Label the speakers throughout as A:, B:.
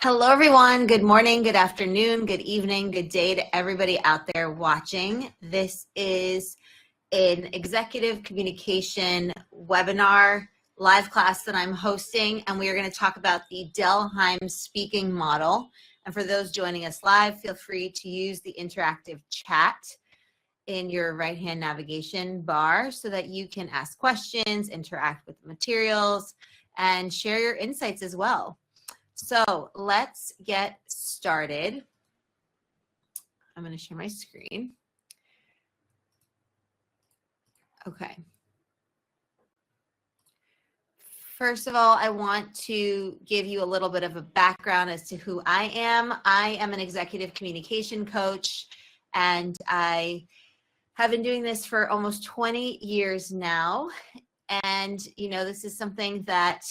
A: Hello, everyone. Good morning, good afternoon, good evening, good day to everybody out there watching. This is an executive communication webinar live class that I'm hosting, and we are going to talk about the Dell Hymes speaking model. And for those joining us live, feel free to use the interactive chat in your right-hand navigation bar so that you can ask questions, interact with the materials, and share your insights as well. So let's get started. I'm going to share my screen. Okay. First of all, I want to give you a little bit of a background as to who I am. I am an executive communication coach, and I have been doing this for almost 20 years now. And, you know, this is something that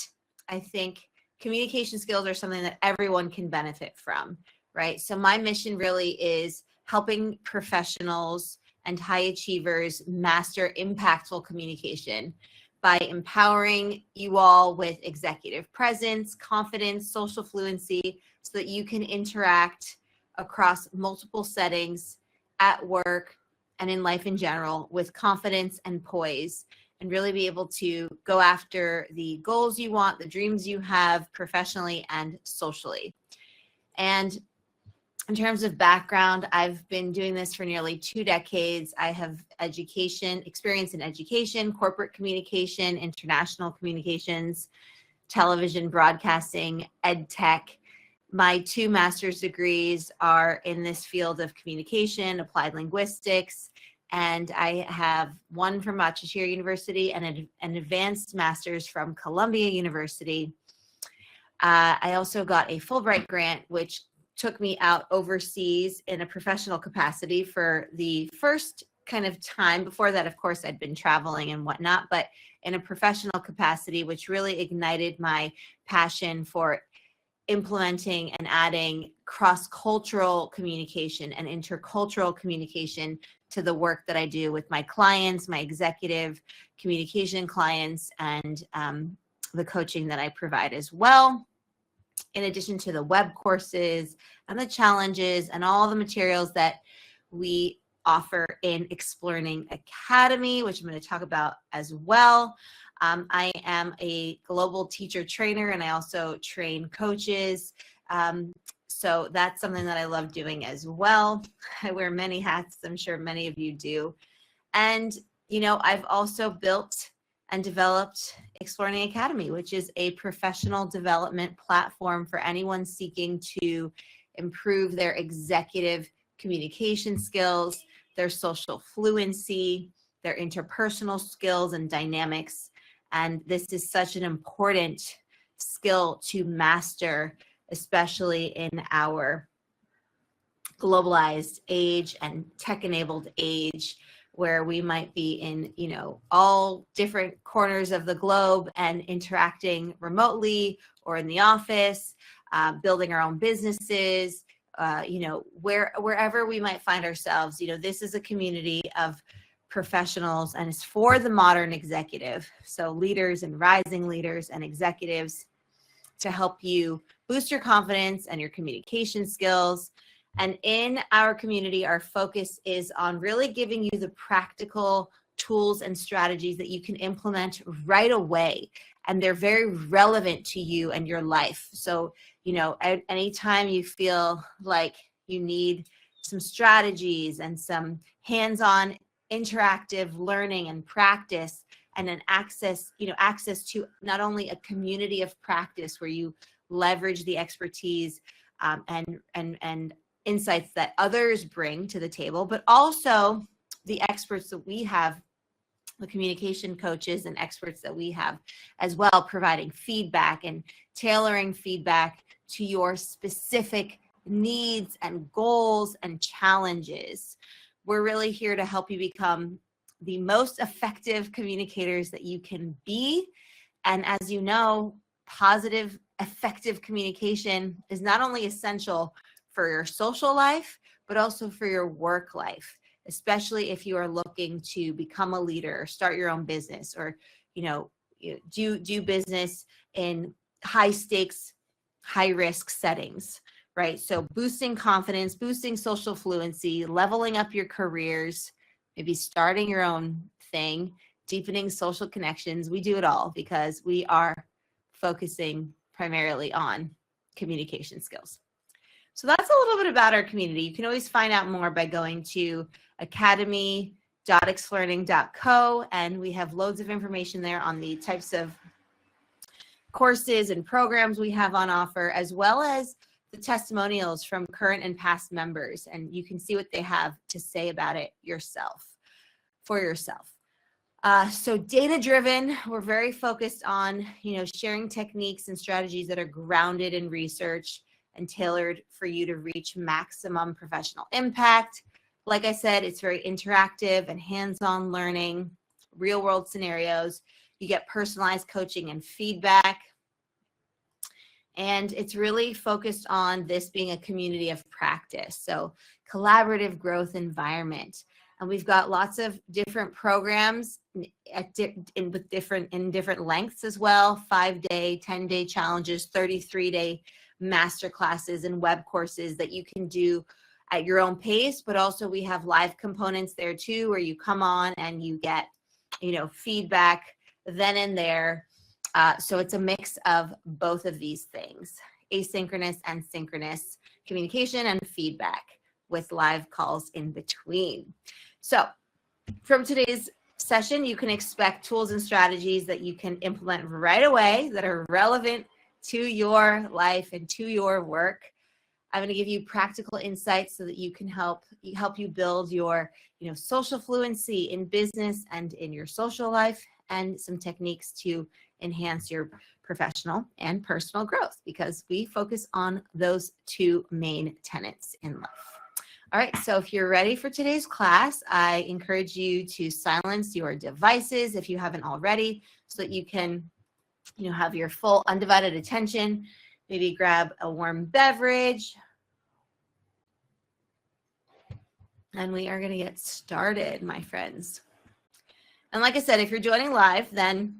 A: I think communication skills are something that everyone can benefit from, right? So my mission really is helping professionals and high achievers master impactful communication by empowering you all with executive presence, confidence, social fluency, so that you can interact across multiple settings at work and in life in general with confidence and poise, and really be able to go after the goals you want, the dreams you have professionally and socially. And in terms of background, I've been doing this for nearly 2 decades. I have experience in education, corporate communication, international communications, television, broadcasting, ed tech. My 2 master's degrees are in this field of communication, applied linguistics, and I have one from Rochester University and an advanced master's from Columbia University. I also got a Fulbright grant, which took me out overseas in a professional capacity for the first kind of time. Before that, of course, I'd been traveling and whatnot, but in a professional capacity, which really ignited my passion for implementing and adding cross-cultural communication and intercultural communication to the work that I do with my clients, my executive communication clients, and the coaching that I provide as well, in addition to the web courses and the challenges and all the materials that we offer in Explearning Academy, which I'm going to talk about as well. I am a global teacher trainer, and I also train coaches. So that's something that I love doing as well. I wear many hats. I'm sure many of you do. And, you know, I've also built and developed Explearning Academy, which is a professional development platform for anyone seeking to improve their executive communication skills, their social fluency, their interpersonal skills and dynamics. And this is such an important skill to master, especially in our globalized age and tech-enabled age, where we might be in, you know, all different corners of the globe and interacting remotely or in the office, building our own businesses, you know, wherever we might find ourselves. You know, this is a community of professionals, and it's for the modern executive. So leaders and rising leaders and executives, to help you boost your confidence and your communication skills. And in our community, our focus is on really giving you the practical tools and strategies that you can implement right away. And they're very relevant to you and your life. So, you know, anytime you feel like you need some strategies and some hands-on interactive learning and practice, and an access to not only a community of practice where you leverage the expertise and insights that others bring to the table, but also the experts that we have, the communication coaches and experts that we have as well, providing feedback and tailoring feedback to your specific needs and goals and challenges. We're really here to help you become the most effective communicators that you can be. And as you know, positive, effective communication is not only essential for your social life, but also for your work life, especially if you are looking to become a leader or start your own business, or, you know, do business in high stakes high-risk settings, right? So boosting confidence, boosting social fluency, leveling up your careers, maybe starting your own thing, deepening social connections. We do it all because we are focusing primarily on communication skills. So that's a little bit about our community. You can always find out more by going to academy.explearning.co, and we have loads of information there on the types of courses and programs we have on offer, as well as the testimonials from current and past members, and you can see what they have to say about it for yourself. So data-driven, we're very focused on, sharing techniques and strategies that are grounded in research and tailored for you to reach maximum professional impact. Like I said, it's very interactive and hands-on learning, real-world scenarios. You get personalized coaching and feedback. And it's really focused on this being a community of practice. So collaborative growth environment. And we've got lots of different programs in different lengths as well. 5-day, 10-day challenges, 33-day master classes and web courses that you can do at your own pace. But also we have live components there too, where you come on and you get, feedback then and there. So it's a mix of both of these things, asynchronous and synchronous communication and feedback with live calls in between. So from today's session, you can expect tools and strategies that you can implement right away that are relevant to your life and to your work. I'm going to give you practical insights so that you can help you build your, social fluency in business and in your social life, and some techniques to enhance your professional and personal growth, because we focus on those two main tenets in life. All right, so if you're ready for today's class, I encourage you to silence your devices if you haven't already, so that you can, have your full undivided attention. Maybe grab a warm beverage. And we are going to get started, my friends. And like I said, if you're joining live, then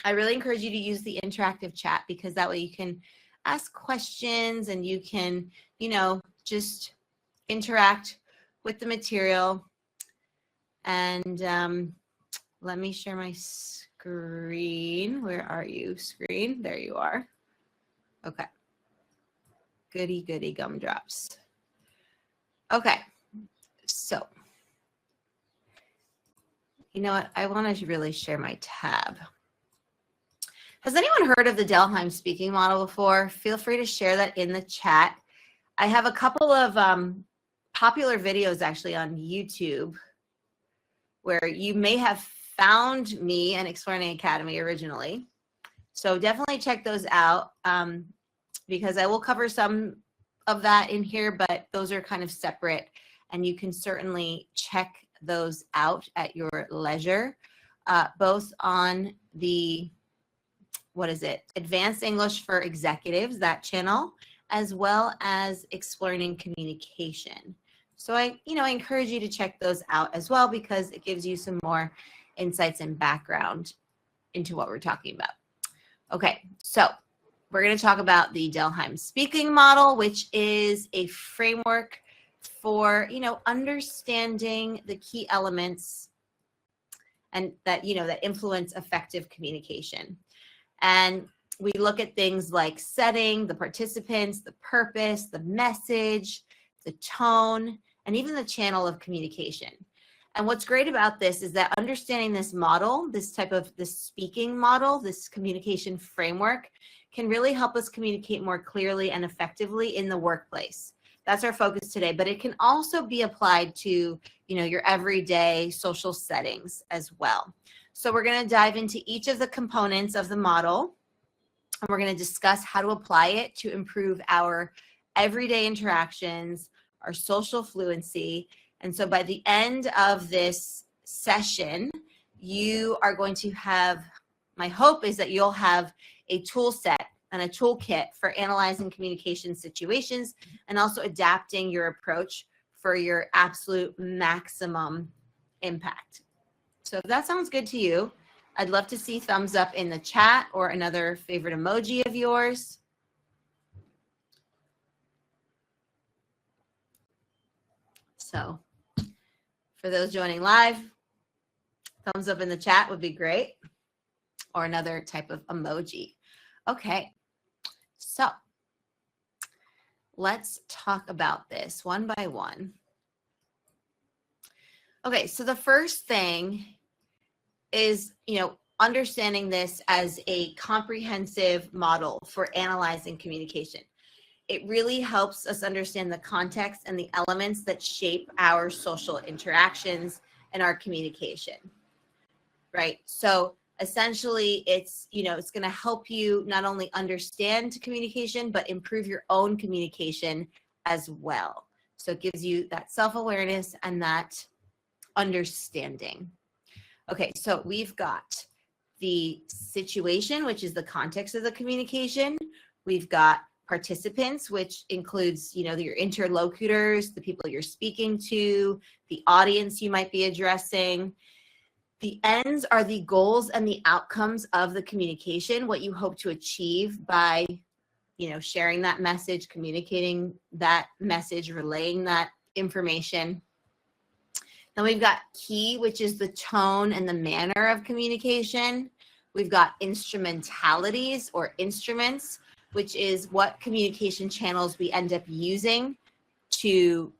A: I really encourage you to use the interactive chat, because that way you can ask questions and you can, just interact with the material. And let me share my screen. Where are you, screen? There you are. Okay. Goody, goody gumdrops. Okay. So, you know what? I want to really share my tab. Has anyone heard of the Dell Hymes speaking model before? Feel free to share that in the chat. I have a couple of popular videos actually on YouTube where you may have found me and Explearning Academy originally. So definitely check those out, because I will cover some of that in here, but those are kind of separate, and you can certainly check those out at your leisure, both on the, Advanced English for Executives, that channel, as well as Explearning Communication. So I encourage you to check those out as well, because it gives you some more insights and background into what we're talking about. Okay, so we're going to talk about the Dell Hymes speaking model, which is a framework for, understanding the key elements and that, that influence effective communication. And we look at things like setting, the participants, the purpose, the message, the tone, and even the channel of communication. And what's great about this is that understanding this model, this speaking model, this communication framework, can really help us communicate more clearly and effectively in the workplace. That's our focus today, but it can also be applied to, your everyday social settings as well. So we're going to dive into each of the components of the model, and we're going to discuss how to apply it to improve our everyday interactions, our social fluency. And so by the end of this session, you are going to have, my hope is that you'll have a tool set and a toolkit for analyzing communication situations and also adapting your approach for your absolute maximum impact. So if that sounds good to you, I'd love to see thumbs up in the chat or another favorite emoji of yours. So for those joining live, thumbs up in the chat would be great, or another type of emoji. Okay, so let's talk about this one by one. Okay, so the first thing is, understanding this as a comprehensive model for analyzing communication. It really helps us understand the context and the elements that shape our social interactions and our communication, right? So essentially, it's going to help you not only understand communication, but improve your own communication as well. So it gives you that self-awareness and that understanding. Okay, so we've got the situation, which is the context of the communication. We've got participants, which includes, your interlocutors, the people you're speaking to, the audience you might be addressing. The ends are the goals and the outcomes of the communication, what you hope to achieve by, sharing that message, communicating that message, relaying that information. Then we've got key, which is the tone and the manner of communication. We've got instrumentalities or instruments, which is what communication channels we end up using to,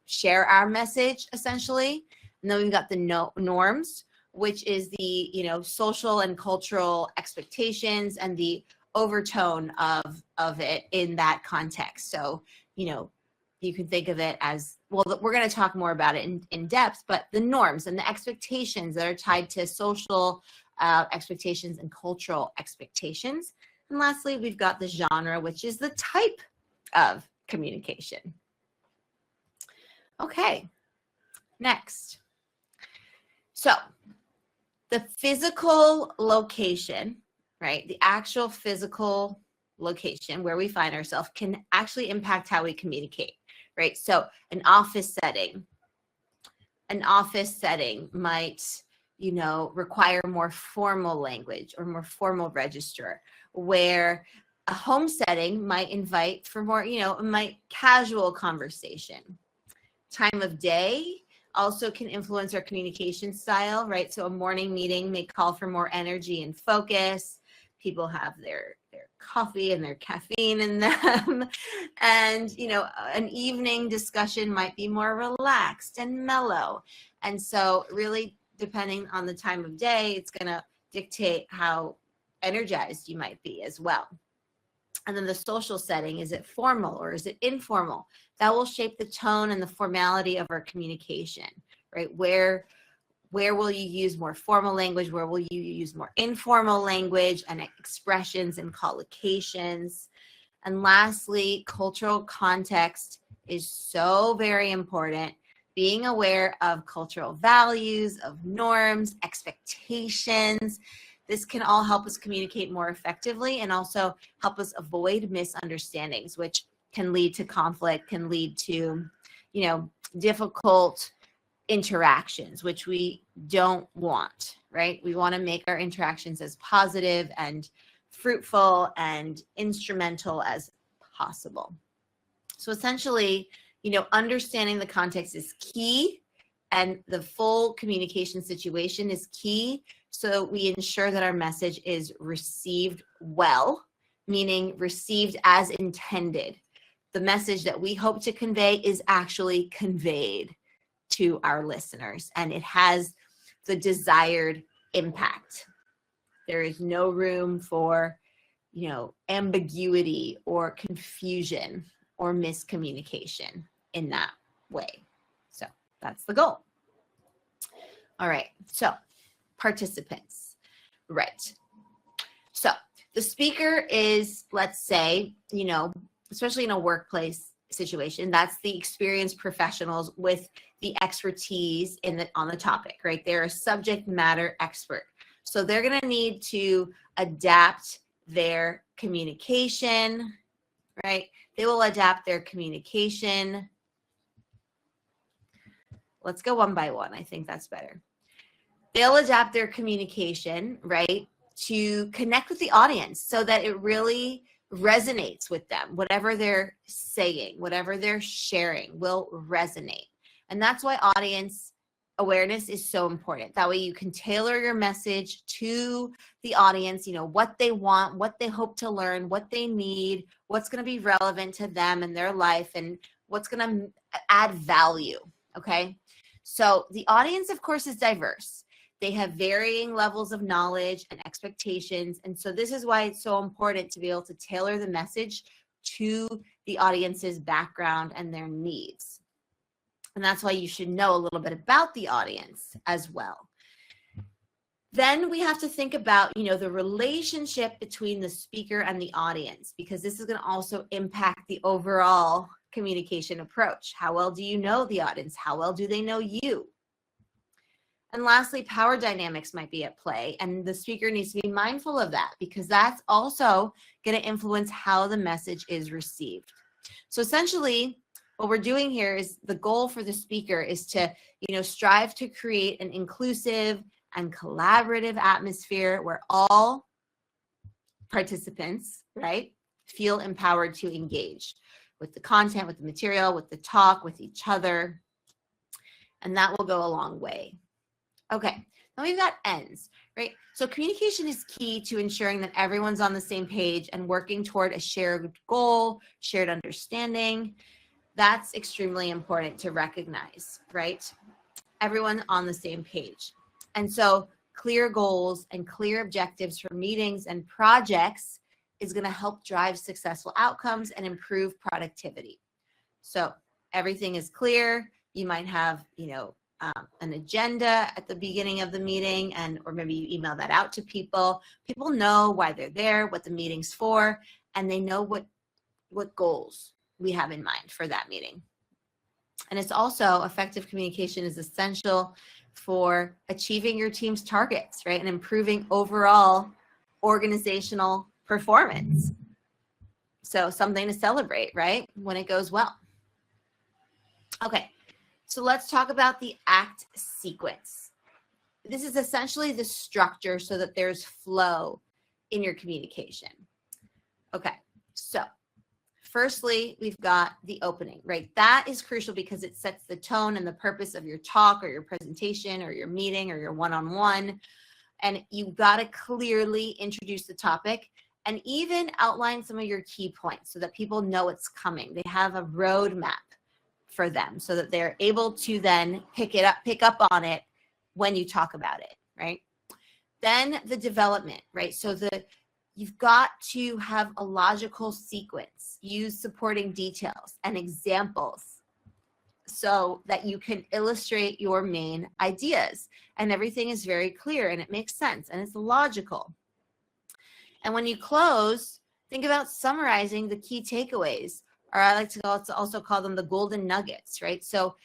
A: share our message, essentially. And then we've got the norms, which is the, social and cultural expectations and the overtone of it in that context. So, you can think of it as, well, we're going to talk more about it in depth, but the norms and the expectations that are tied to social expectations and cultural expectations. And lastly, we've got the genre, which is the type of communication. Okay, next. So the physical location, right, the actual physical location where we find ourselves can actually impact how we communicate, right? So an office setting might, require more formal language or more formal register, where a home setting might invite for more, casual conversation. Time of day also can influence our communication style, right? So a morning meeting may call for more energy and focus. People have their coffee and their caffeine in them. And, an evening discussion might be more relaxed and mellow. And so really, depending on the time of day, it's going to dictate how energized you might be as well. And then the social setting, is it formal or is it informal? That will shape the tone and the formality of our communication, right? Where will you use more formal language? Where will you use more informal language and expressions and collocations? And lastly, cultural context is so very important. Being aware of cultural values, of norms, expectations. This can all help us communicate more effectively and also help us avoid misunderstandings, which can lead to conflict, can lead to, difficult interactions, which we don't want, right? We want to make our interactions as positive and fruitful and instrumental as possible. So essentially, understanding the context is key, and the full communication situation is key, so we ensure that our message is received well, meaning received as intended. The message that we hope to convey is actually conveyed to our listeners, and it has the desired impact. There is no room for, ambiguity or confusion or miscommunication in that way. So that's the goal. All right, so participants, right? So the speaker is, let's say, especially in a workplace situation, that's the experienced professionals with the expertise on the topic, right? They're a subject matter expert. So they're going to need to adapt their communication, right? They will adapt their communication. Let's go one by one. I think that's better. They'll adapt their communication, right, to connect with the audience so that it really resonates with them. Whatever they're saying, whatever they're sharing will resonate. And that's why audience awareness is so important. That way you can tailor your message to the audience, you know, what they want, what they hope to learn, what they need, what's going to be relevant to them in their life, and what's going to add value, okay? So the audience, of course, is diverse. They have varying levels of knowledge and expectations, and so this is why it's so important to be able to tailor the message to the audience's background and their needs. And that's why you should know a little bit about the audience as well. Then we have to think about, you know, the relationship between the speaker and the audience, because this is going to also impact the overall communication approach. How well do you know the audience? How well do they know you? And lastly, power dynamics might be at play, and the speaker needs to be mindful of that, because that's also going to influence how the message is received. So essentially, what we're doing here is the goal for the speaker is to, you know, strive to create an inclusive and collaborative atmosphere where all participants, right, feel empowered to engage with the content, with the material, with the talk, with each other, and that will go a long way. Okay, now we've got ends, right? So communication is key to ensuring that everyone's on the same page and working toward a shared goal, shared understanding. That's extremely important to recognize, right? Everyone on the same page. And so clear goals and clear objectives for meetings and projects is going to help drive successful outcomes and improve productivity. So everything is clear. You might have, you know, an agenda at the beginning of the meeting, and or maybe you email that out to people. People know why they're there, what the meeting's for, and they know what goals we have in mind for that meeting. And it's also, effective communication is essential for achieving your team's targets, right? And improving overall organizational performance. So something to celebrate, right? When it goes well. Okay, so let's talk about the ACT sequence. This is essentially the structure so that there's flow in your communication. Okay, so firstly, we've got the opening, right? That is crucial because it sets the tone and the purpose of your talk or your presentation or your meeting or your one-on-one. And you've got to clearly introduce the topic and even outline some of your key points so that people know it's coming. They have a roadmap for them so that they're able to then pick up on it when you talk about it, right? Then the development, right? So you've got to have a logical sequence, use supporting details and examples so that you can illustrate your main ideas, and everything is very clear and it makes sense and it's logical. And when you close, think about summarizing the key takeaways, or I like to also call them the golden nuggets, right? So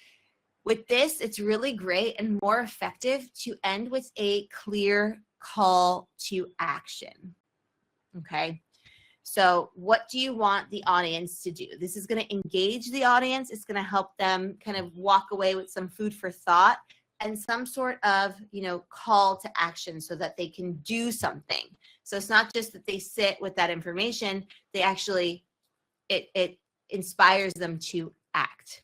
A: with this, it's really great and more effective to end with a clear call to action. Okay, so what do you want the audience to do? This is going to engage the audience. It's going to help them kind of walk away with some food for thought and some sort of, you know, call to action so that they can do something. So it's not just that they sit with that information, they actually, it inspires them to act.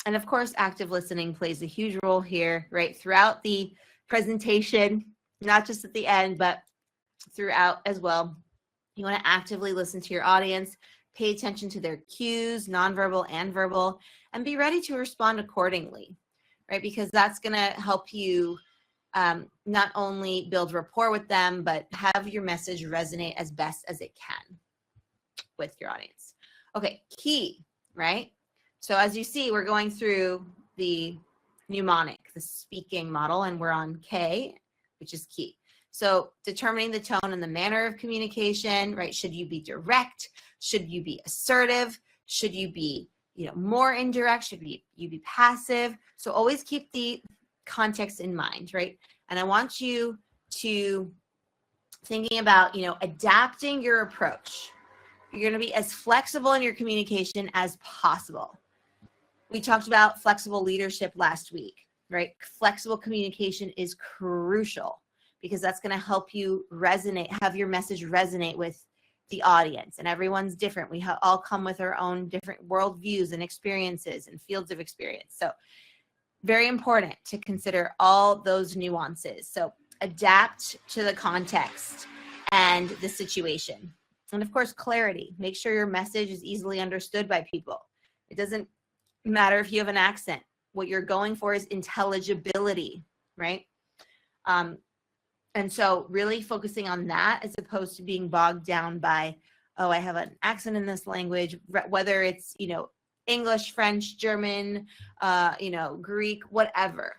A: And of course, active listening plays a huge role here, right? Throughout the presentation, not just at the end, but throughout as well. You want to actively listen to your audience, pay attention to their cues, nonverbal and verbal, and be ready to respond accordingly, right? Because that's going to help you not only build rapport with them, but have your message resonate as best as it can with your audience. Okay, key, right? So as you see, we're going through the mnemonic, the speaking model, and we're on K, which is key. So determining the tone and the manner of communication, right? Should you be direct? Should you be assertive? Should you be, you know, more indirect? Should you be passive? So always keep the context in mind, right? And I want you to thinking about, you know, adapting your approach. You're going to be as flexible in your communication as possible. We talked about flexible leadership last week, right? Flexible communication is crucial because that's going to help you resonate, have your message resonate with the audience, and everyone's different. We all come with our own different worldviews and experiences and fields of experience. So very important to consider all those nuances. So adapt to the context and the situation. And of course, clarity. Make sure your message is easily understood by people. It doesn't matter if you have an accent. What you're going for is intelligibility, right? And so really focusing on that as opposed to being bogged down by, oh, I have an accent in this language, whether it's, you know, English, French, German, you know, Greek, whatever.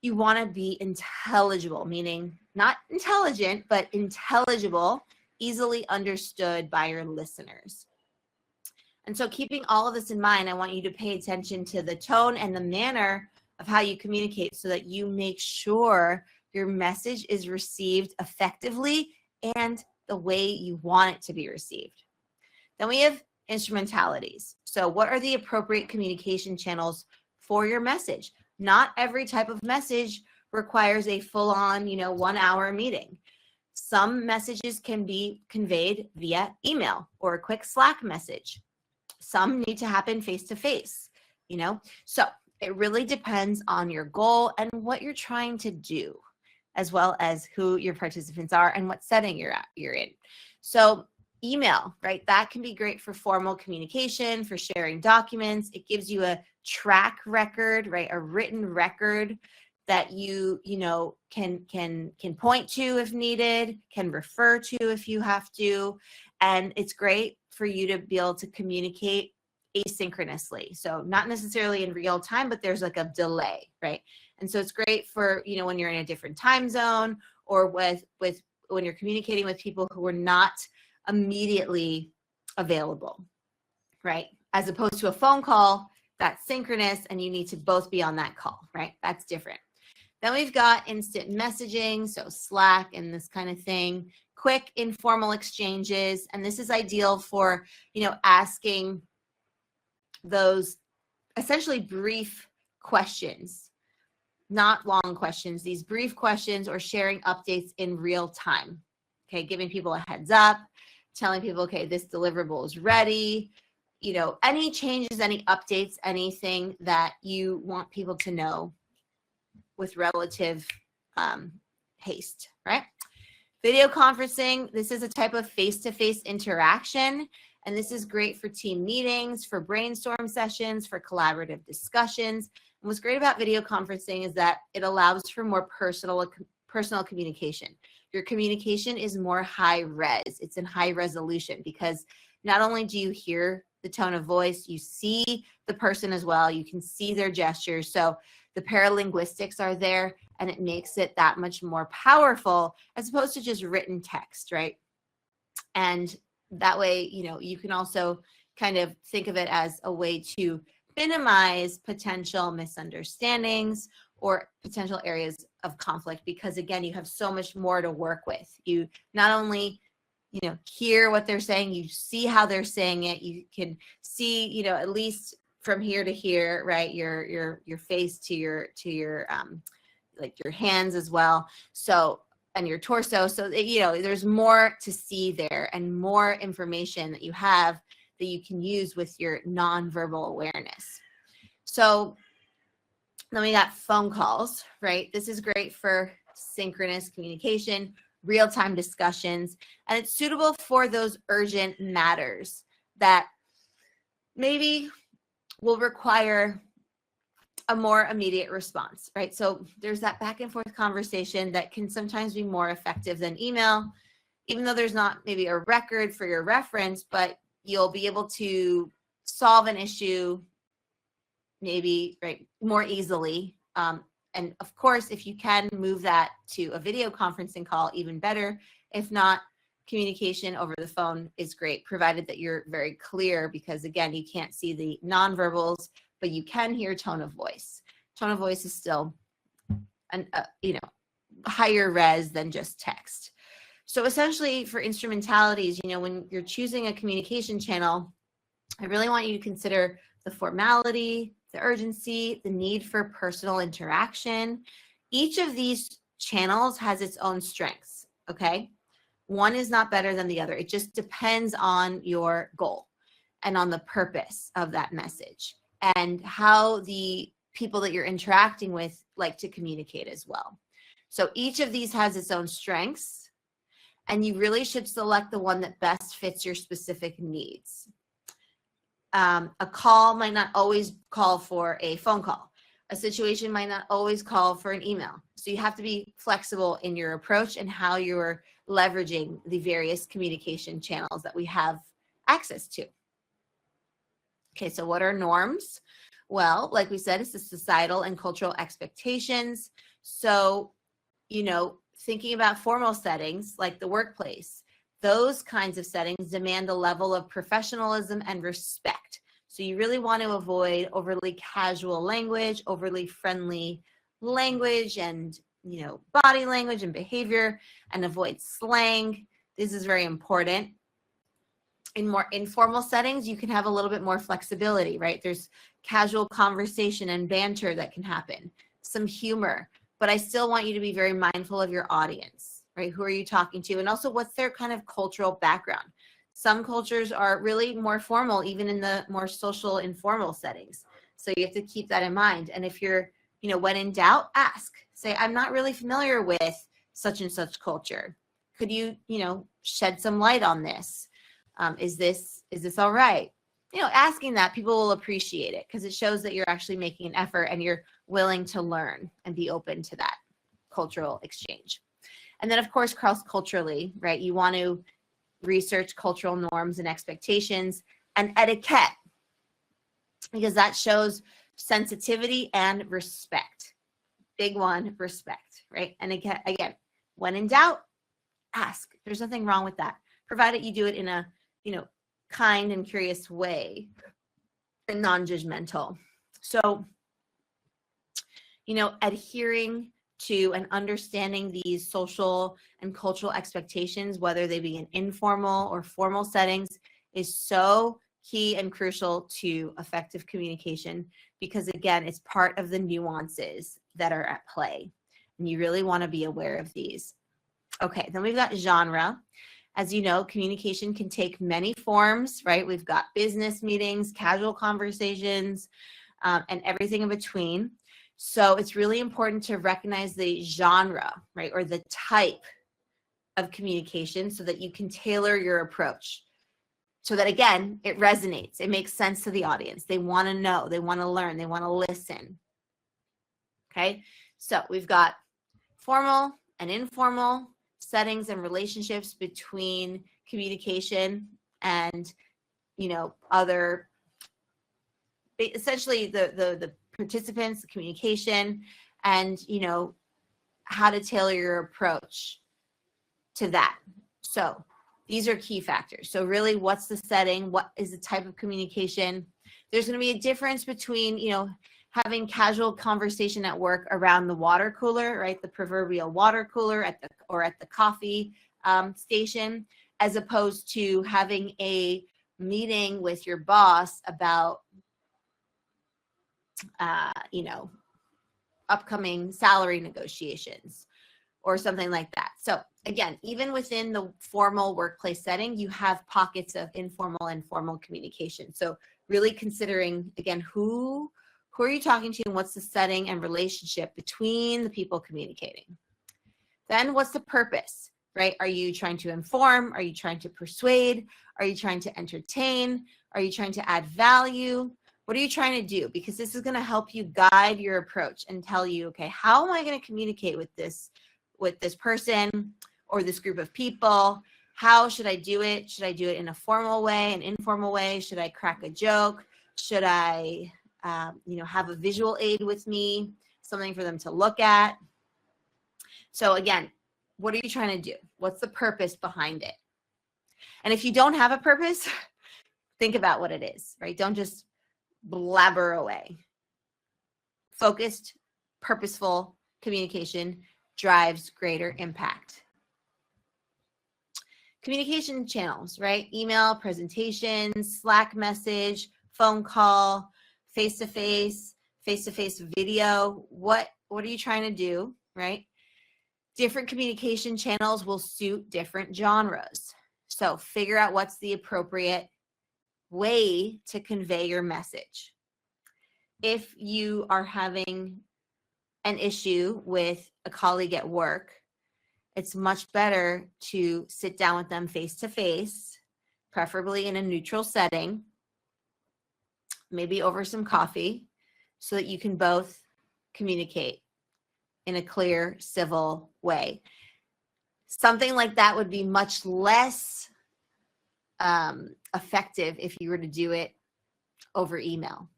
A: You want to be intelligible, meaning not intelligent, but intelligible, easily understood by your listeners. And so keeping all of this in mind, I want you to pay attention to the tone and the manner of how you communicate so that you make sure your message is received effectively and the way you want it to be received. Then we have instrumentalities. So what are the appropriate communication channels for your message? Not every type of message requires a full-on, you know, 1 hour meeting. Some messages can be conveyed via email or a quick Slack message. Some need to happen face-to-face, you know? So it really depends on your goal and what you're trying to do, as well as who your participants are and what setting you're in. So email, right? That can be great for formal communication, for sharing documents. It gives you a track record, right? A written record that you know, can point to if needed, can refer to if you have to. And it's great for you to be able to communicate asynchronously. So not necessarily in real time, but there's like a delay, right? And so it's great for, you know, when you're in a different time zone or with when you're communicating with people who are not immediately available, right? As opposed to a phone call that's synchronous and you need to both be on that call, right? That's different. Then we've got instant messaging, so Slack and this kind of thing, quick informal exchanges. And this is ideal for, you know, asking those essentially brief questions, not long questions, these brief questions, or sharing updates in real time. Okay, giving people a heads up, telling people, okay, this deliverable is ready, you know, any changes, any updates, anything that you want people to know with relative haste, right? Video conferencing, this is a type of face-to-face interaction, and this is great for team meetings, for brainstorm sessions, for collaborative discussions. And what's great about video conferencing is that it allows for more personal communication. Your communication is more high res. It's in high resolution because not only do you hear the tone of voice, you see the person as well. You can see their gestures. So the paralinguistics are there, and it makes it that much more powerful as opposed to just written text, right? And that way, you know, you can also kind of think of it as a way to minimize potential misunderstandings or potential areas of conflict, because again, you have so much more to work with. You not only, you know, hear what they're saying, you see how they're saying it, you can see, you know, at least from here to here, right, your face to your like your hands as well, so, and your torso, so you know, there's more to see there and more information that you have that you can use with your nonverbal awareness. So then we got phone calls, right? This is great for synchronous communication, real-time discussions, and it's suitable for those urgent matters that maybe will require a more immediate response, right? So there's that back and forth conversation that can sometimes be more effective than email, even though there's not maybe a record for your reference, but you'll be able to solve an issue maybe, right, more easily. And of course, if you can move that to a video conferencing call, even better. If not, communication over the phone is great, provided that you're very clear, because again, you can't see the nonverbals, but you can hear tone of voice. Tone of voice is still an you know, higher res than just text. So essentially for instrumentalities, you know, when you're choosing a communication channel, I really want you to consider the formality, the urgency, the need for personal interaction. Each of these channels has its own strengths, okay? One is not better than the other. It just depends on your goal and on the purpose of that message and how the people that you're interacting with like to communicate as well. So each of these has its own strengths, and you really should select the one that best fits your specific needs. A call might not always call for a phone call. A situation might not always call for an email. So you have to be flexible in your approach and how you're leveraging the various communication channels that we have access to. Okay, so what are norms? Well, like we said, it's the societal and cultural expectations. So, you know, thinking about formal settings like the workplace, those kinds of settings demand a level of professionalism and respect. So you really want to avoid overly casual language, overly friendly language, and, you know, body language and behavior, and avoid slang. This is very important. In more informal settings, you can have a little bit more flexibility, right? There's casual conversation and banter that can happen, some humor, but I still want you to be very mindful of your audience, right? Who are you talking to? And also, what's their kind of cultural background? Some cultures are really more formal, even in the more social, informal settings. So you have to keep that in mind. And if you're, you know, when in doubt, ask. Say, I'm not really familiar with such and such culture. Could you, you know, shed some light on this? Is this all right? You know, asking that, people will appreciate it because it shows that you're actually making an effort and you're willing to learn and be open to that cultural exchange. And then, of course, cross-culturally, right? You want to research cultural norms and expectations and etiquette because that shows sensitivity and respect. Big one, respect, right? And again, when in doubt, ask. There's nothing wrong with that, provided you do it in a, you know, kind and curious way and non-judgmental. So, you know, adhering to and understanding these social and cultural expectations, whether they be in informal or formal settings, is so key and crucial to effective communication because, again, it's part of the nuances that are at play. And you really want to be aware of these. Okay, then we've got genre. As you know, communication can take many forms, right? We've got business meetings, casual conversations, and everything in between. So it's really important to recognize the genre, right, or the type of communication so that you can tailor your approach. So that, again, it resonates. It makes sense to the audience. They want to know. They want to learn. They want to listen. Okay, so we've got formal and informal settings and relationships between communication and, you know, other, essentially the participants, the communication, and, you know, how to tailor your approach to that. So these are key factors. So really, what's the setting? What is the type of communication? There's going to be a difference between, you know, having casual conversation at work around the water cooler, right? The proverbial water cooler at the coffee station, as opposed to having a meeting with your boss about, you know, upcoming salary negotiations or something like that. So again, even within the formal workplace setting, you have pockets of informal and formal communication. So really considering, again, who are you talking to and what's the setting and relationship between the people communicating? Then what's the purpose, right? Are you trying to inform? Are you trying to persuade? Are you trying to entertain? Are you trying to add value? What are you trying to do? Because this is going to help you guide your approach and tell you, okay, how am I going to communicate with this person or this group of people? How should I do it? Should I do it in a formal way, an informal way? Should I crack a joke? Should I, you know, have a visual aid with me, something for them to look at? So again, what are you trying to do? What's the purpose behind it? And if you don't have a purpose, think about what it is, right? Don't just blabber away. Focused, purposeful communication drives greater impact. Communication channels, right? Email, presentations, Slack message, phone call, face-to-face video. What are you trying to do, right? Different communication channels will suit different genres. So figure out what's the appropriate way to convey your message. If you are having an issue with a colleague at work, it's much better to sit down with them face to face, preferably in a neutral setting, maybe over some coffee, so that you can both communicate in a clear, civil way. Something like that would be much less effective if you were to do it over email.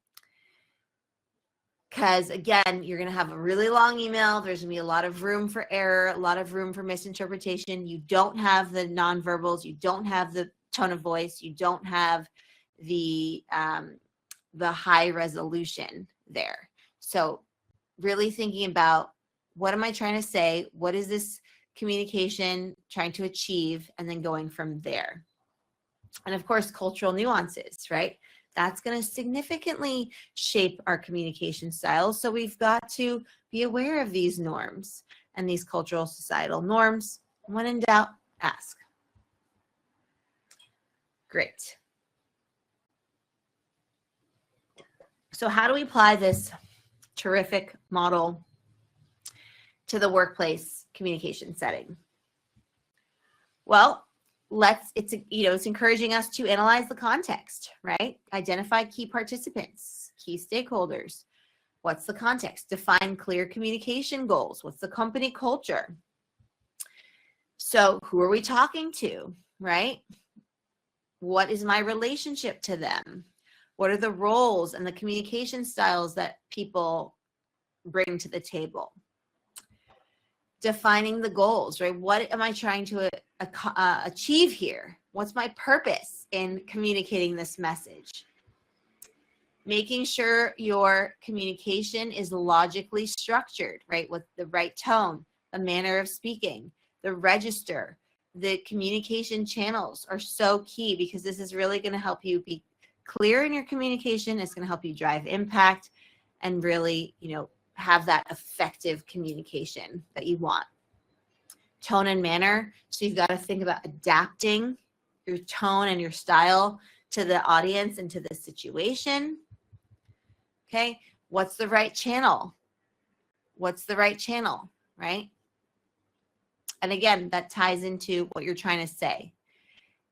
A: Because again, you're going to have a really long email. There's going to be a lot of room for error, a lot of room for misinterpretation. You don't have the nonverbals. You don't have the tone of voice. You don't have the high resolution there. So really thinking about, what am I trying to say? What is this communication trying to achieve? And then going from there. And of course, cultural nuances, right? That's going to significantly shape our communication styles. So we've got to be aware of these norms and these cultural societal norms. When in doubt, ask. Great. So how do we apply this terrific model to the workplace communication setting? Well, it's encouraging us to analyze the context, right? Identify key participants, key stakeholders. What's the context? Define clear communication goals. What's the company culture? So who are we talking to, right? What is my relationship to them? What are the roles and the communication styles that people bring to the table? Defining the goals, right? What am I trying to achieve here? What's my purpose in communicating this message? Making sure your communication is logically structured, right? With the right tone, the manner of speaking, the register, the communication channels are so key, because this is really going to help you be clear in your communication. It's going to help you drive impact and really, have that effective communication that you want. Tone and manner. So you've got to think about adapting your tone and your style to the audience and to the situation. Okay. What's the right channel? What's the right channel, right? And again, that ties into what you're trying to say.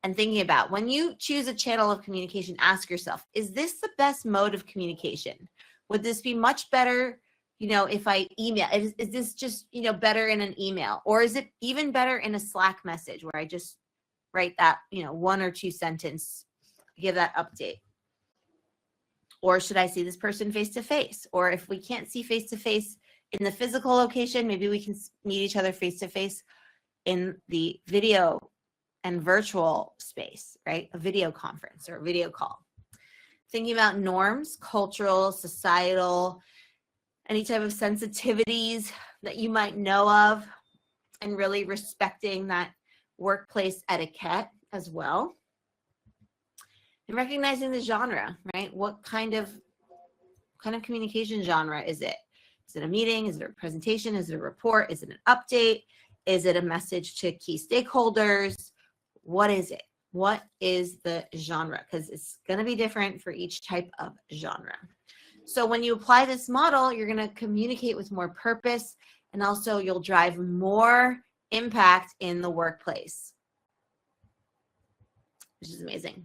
A: And thinking about, when you choose a channel of communication, ask yourself, is this the best mode of communication? Would this be much better, if I email? Is this just, better in an email? Or is it even better in a Slack message where I just write that, 1 or 2 sentence, give that update? Or should I see this person face to face? Or if we can't see face to face in the physical location, maybe we can meet each other face to face in the video and virtual space, right? A video conference or a video call. Thinking about norms, cultural, societal, any type of sensitivities that you might know of, and really respecting that workplace etiquette as well. And recognizing the genre, right? What kind of communication genre is it? Is it a meeting? Is it a presentation? Is it a report? Is it an update? Is it a message to key stakeholders? What is it? What is the genre? Because it's going to be different for each type of genre. So when you apply this model, you're going to communicate with more purpose, and also you'll drive more impact in the workplace, which is amazing.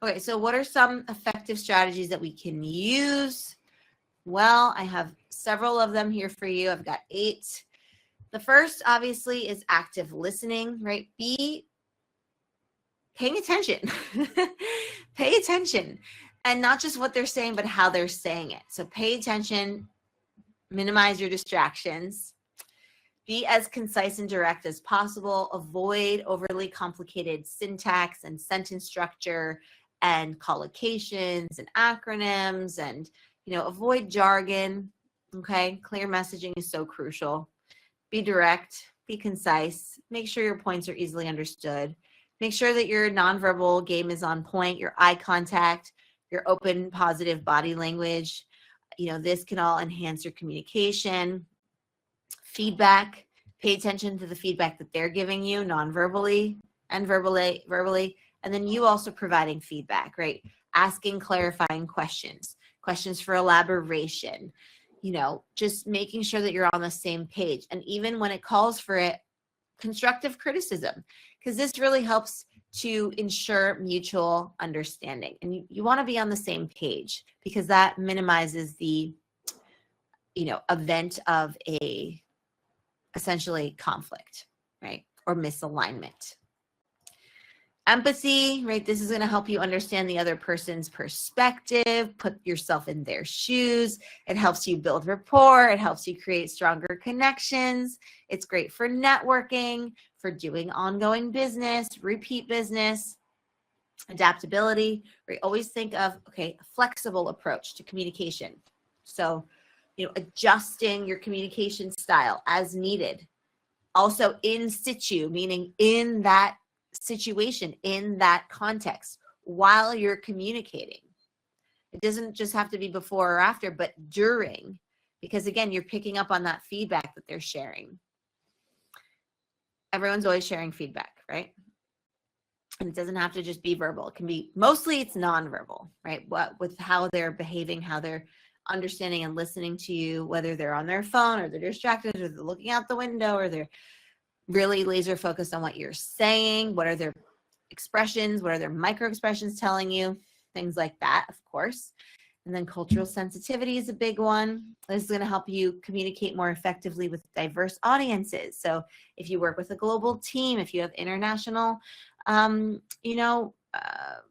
A: Okay, so what are some effective strategies that we can use? Well, I have several of them here for you. I've got 8. The first, obviously, is active listening, right? Be paying attention. Pay attention. And not just what they're saying, but how they're saying it. So pay attention, minimize your distractions, be as concise and direct as possible, avoid overly complicated syntax and sentence structure and collocations and acronyms, and, avoid jargon, okay? Clear messaging is so crucial. Be direct, be concise, make sure your points are easily understood. Make sure that your nonverbal game is on point, your eye contact, your open, positive body language. This can all enhance your communication. Feedback, Pay attention to the feedback that they're giving you non-verbally and verbally, and then you also providing feedback, right? Asking clarifying questions for elaboration, just making sure that you're on the same page. And even when it calls for it, constructive criticism, because this really helps to ensure mutual understanding. And you want to be on the same page, because that minimizes the, event of essentially conflict, right? Or misalignment. Empathy, right? This is going to help you understand the other person's perspective, put yourself in their shoes. It helps you build rapport. It helps you create stronger connections. It's great for networking, for doing ongoing business, repeat business. Adaptability, we always think of, a flexible approach to communication. So, adjusting your communication style as needed. Also in situ, meaning in that situation, in that context, while you're communicating. It doesn't just have to be before or after, but during, because again, you're picking up on that feedback that they're sharing. Everyone's always sharing feedback, right? And it doesn't have to just be verbal. It can be, mostly it's nonverbal, right? With how they're behaving, how they're understanding and listening to you, whether they're on their phone or they're distracted or they're looking out the window or they're really laser focused on what you're saying. What are their expressions? What are their micro expressions telling you? Things like that, of course. And then cultural sensitivity is a big one. This is going to help you communicate more effectively with diverse audiences. So if you work with a global team, if you have international,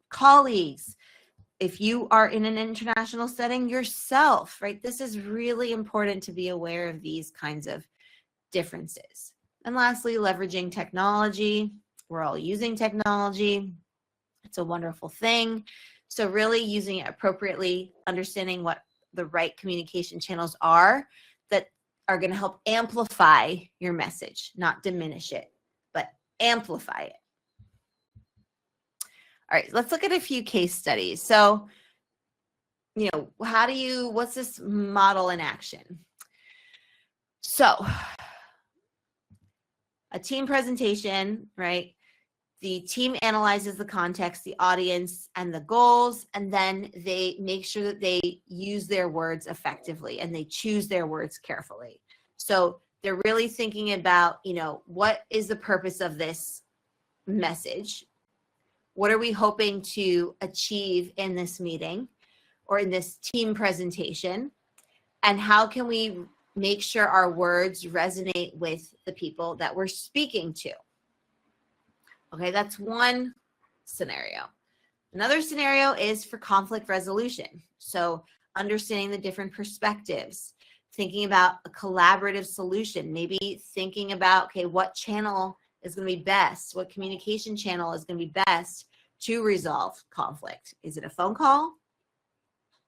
A: colleagues, if you are in an international setting yourself, right? This is really important to be aware of these kinds of differences. And lastly, leveraging technology. We're all using technology. It's a wonderful thing. So really using it appropriately, understanding what the right communication channels are that are going to help amplify your message, not diminish it, but amplify it. All right, let's look at a few case studies. So, what's this model in action? So, a team presentation, right? The team analyzes the context, the audience, and the goals, and then they make sure that they use their words effectively and they choose their words carefully. So they're really thinking about, what is the purpose of this message? What are we hoping to achieve in this meeting or in this team presentation? And how can we make sure our words resonate with the people that we're speaking to? Okay, that's one scenario. Another scenario is for conflict resolution. So understanding the different perspectives, thinking about a collaborative solution, maybe thinking about, what channel is going to be best? What communication channel is going to be best to resolve conflict? Is it a phone call?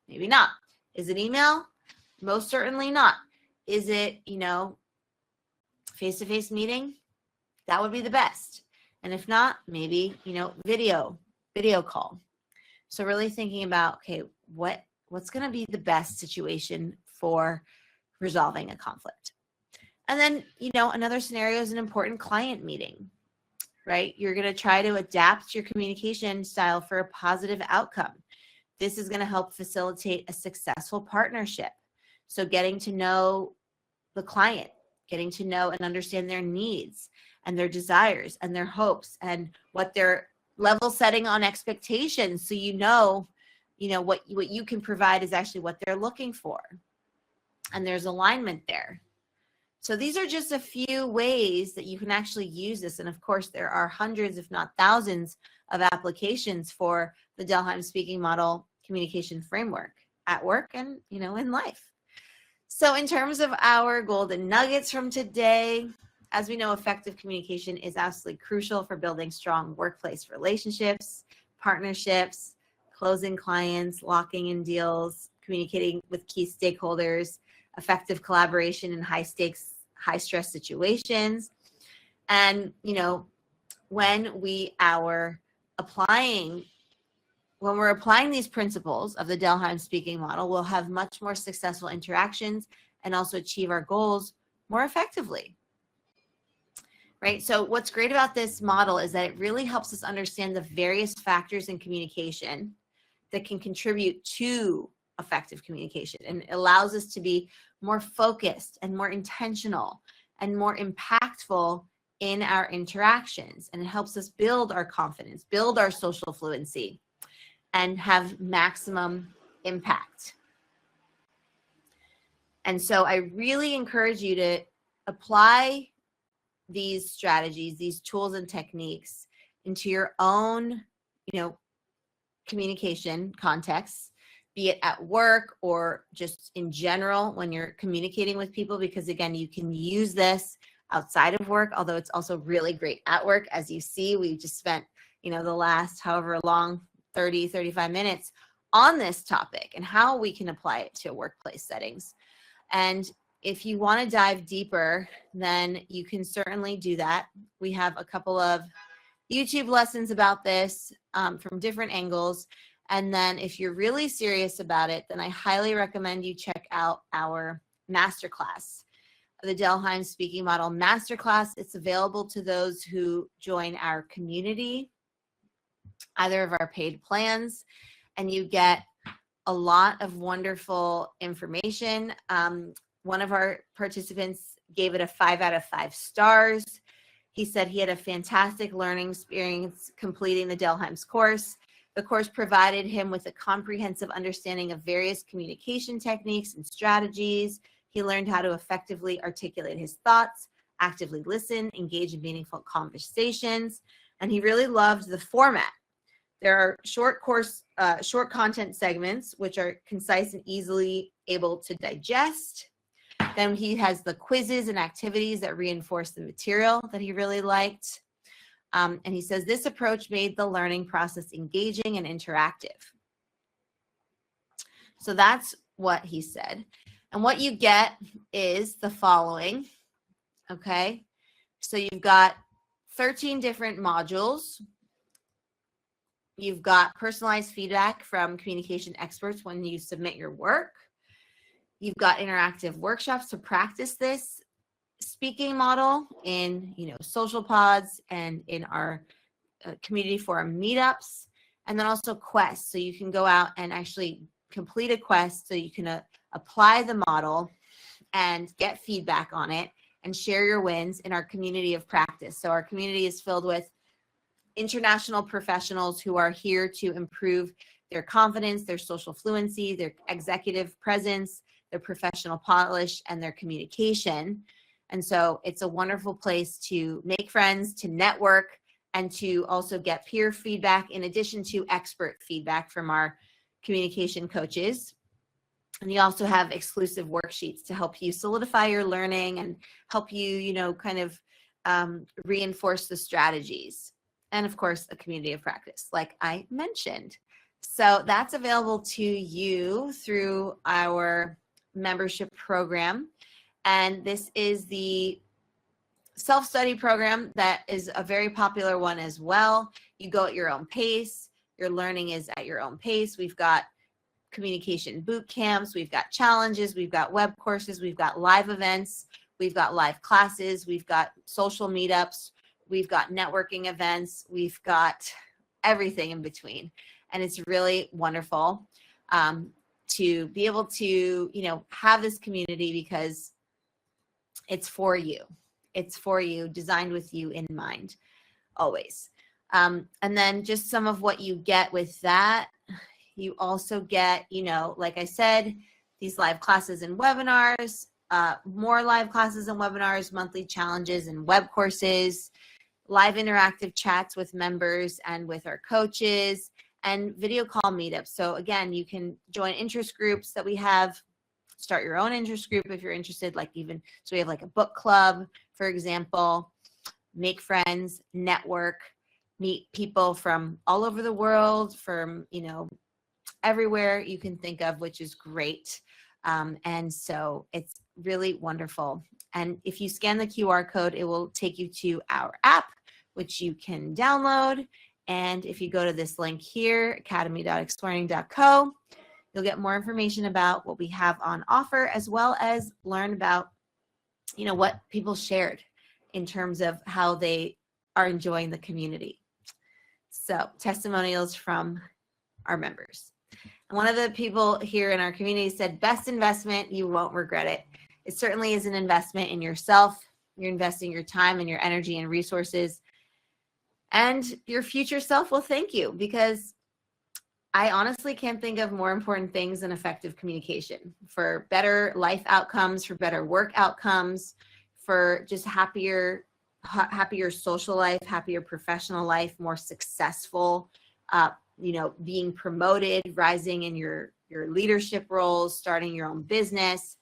A: Maybe not. Is it email? Most certainly not. Is it, face-to-face meeting? That would be the best. And if not, maybe, video call. So really thinking about, what's going to be the best situation for resolving a conflict? And then, another scenario is an important client meeting, right? You're going to try to adapt your communication style for a positive outcome. This is going to help facilitate a successful partnership. So getting to know the client, getting to know and understand their needs and their desires and their hopes and what they're level setting on expectations. So what you can provide is actually what they're looking for. And there's alignment there. So these are just a few ways that you can actually use this. And of course, there are hundreds, if not thousands, of applications for the Dell Hymes speaking model communication framework at work and, in life. So in terms of our golden nuggets from today, as we know, effective communication is absolutely crucial for building strong workplace relationships, partnerships, closing clients, locking in deals, communicating with key stakeholders, effective collaboration in high stakes, high stress situations. And, when we're applying these principles of the Dell Hymes speaking model, we'll have much more successful interactions and also achieve our goals more effectively. right? So what's great about this model is that it really helps us understand the various factors in communication that can contribute to effective communication, and it allows us to be more focused and more intentional and more impactful in our interactions. And it helps us build our confidence, build our social fluency, and have maximum impact. And so I really encourage you to apply these strategies, these tools and techniques into your own, communication contexts, be it at work or just in general when you're communicating with people, because again, you can use this outside of work, although it's also really great at work. As you see, we just spent, the last however long, 30, 35 minutes on this topic and how we can apply it to workplace settings. And if you want to dive deeper, then you can certainly do that. We have a couple of YouTube lessons about this from different angles. And then if you're really serious about it, then I highly recommend you check out our masterclass, the Dell Hymes Speaking Model Masterclass. It's available to those who join our community, either of our paid plans, and you get a lot of wonderful information. One of our participants gave it a 5 out of 5 stars. He said he had a fantastic learning experience completing the Dell Hymes course. The course provided him with a comprehensive understanding of various communication techniques and strategies. He learned how to effectively articulate his thoughts, actively listen, engage in meaningful conversations, and he really loved the format. There are short content segments, which are concise and easily able to digest. Then he has the quizzes and activities that reinforce the material that he really liked. And he says this approach made the learning process engaging and interactive. So that's what he said. And what you get is the following, okay? So you've got 13 different modules. You've got personalized feedback from communication experts when you submit your work. You've got interactive workshops to practice this speaking model in, social pods and in our community forum meetups, and then also quests. So you can go out and actually complete a quest so you can apply the model and get feedback on it and share your wins in our community of practice. So our community is filled with international professionals who are here to improve their confidence, their social fluency, their executive presence, their professional polish, and their communication. And so it's a wonderful place to make friends, to network, and to also get peer feedback in addition to expert feedback from our communication coaches. And you also have exclusive worksheets to help you solidify your learning and help you, reinforce the strategies. And of course, a community of practice, like I mentioned. So that's available to you through our membership program. And this is the self-study program that is a very popular one as well. You go at your own pace. Your learning is at your own pace. We've got communication boot camps. We've got challenges. We've got web courses. We've got live events. We've got live classes. We've got social meetups. We've got networking events. We've got everything in between. And it's really wonderful to be able to, have this community because it's for you. It's for you, designed with you in mind, always. And then just some of what you get with that. You also get, like I said, these live classes and webinars, more live classes and webinars, monthly challenges and web courses, live interactive chats with members and with our coaches, and video call meetups. So again, you can join interest groups that we have, start your own interest group if you're interested, so we have like a book club, for example, make friends, network, meet people from all over the world, from, everywhere you can think of, which is great. And so it's really wonderful. And if you scan the QR code, it will take you to our app, which you can download. And if you go to this link here, academy.explearning.co, you'll get more information about what we have on offer, as well as learn about, what people shared in terms of how they are enjoying the community. So testimonials from our members. And one of the people here in our community said, best investment, you won't regret it. It certainly is an investment in yourself. You're investing your time and your energy and resources. And your future self will thank you, because I honestly can't think of more important things than effective communication for better life outcomes, for better work outcomes, for just happier social life, happier professional life, more successful, being promoted, rising in your leadership roles, starting your own business,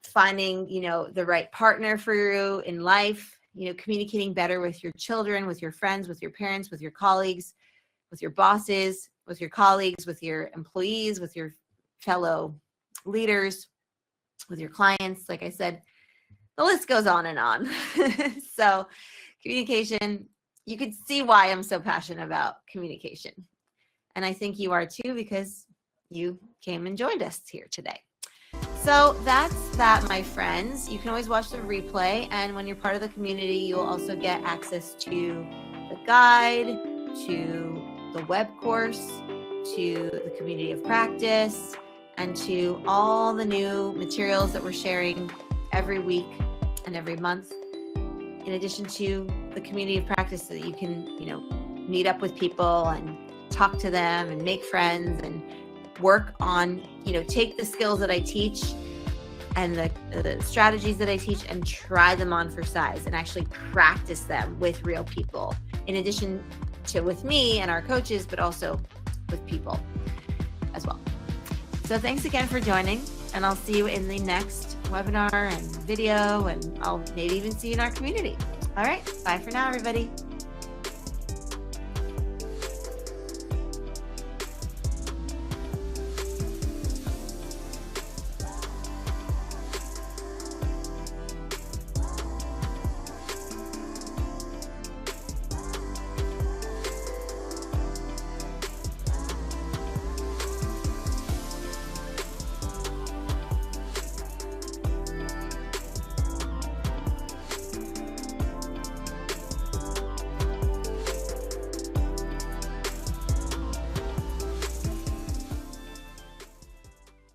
A: finding, the right partner for you in life, communicating better with your children, with your friends, with your parents, with your colleagues, with your bosses, with your colleagues, with your employees, with your fellow leaders, with your clients. Like I said, the list goes on and on. So communication, you could see why I'm so passionate about communication. And I think you are too, because you came and joined us here today. So that's that, my friends. You can always watch the replay. And when you're part of the community, you'll also get access to the guide, to the web course, to the community of practice, and to all the new materials that we're sharing every week and every month, in addition to the community of practice, so that you can, meet up with people and talk to them and make friends and work on, take the skills that I teach and the strategies that I teach and try them on for size and actually practice them with real people, in addition to with me and our coaches, but also with people as well. So thanks again for joining, and I'll see you in the next webinar and video, and I'll maybe even see you in our community. All right, bye for now, everybody.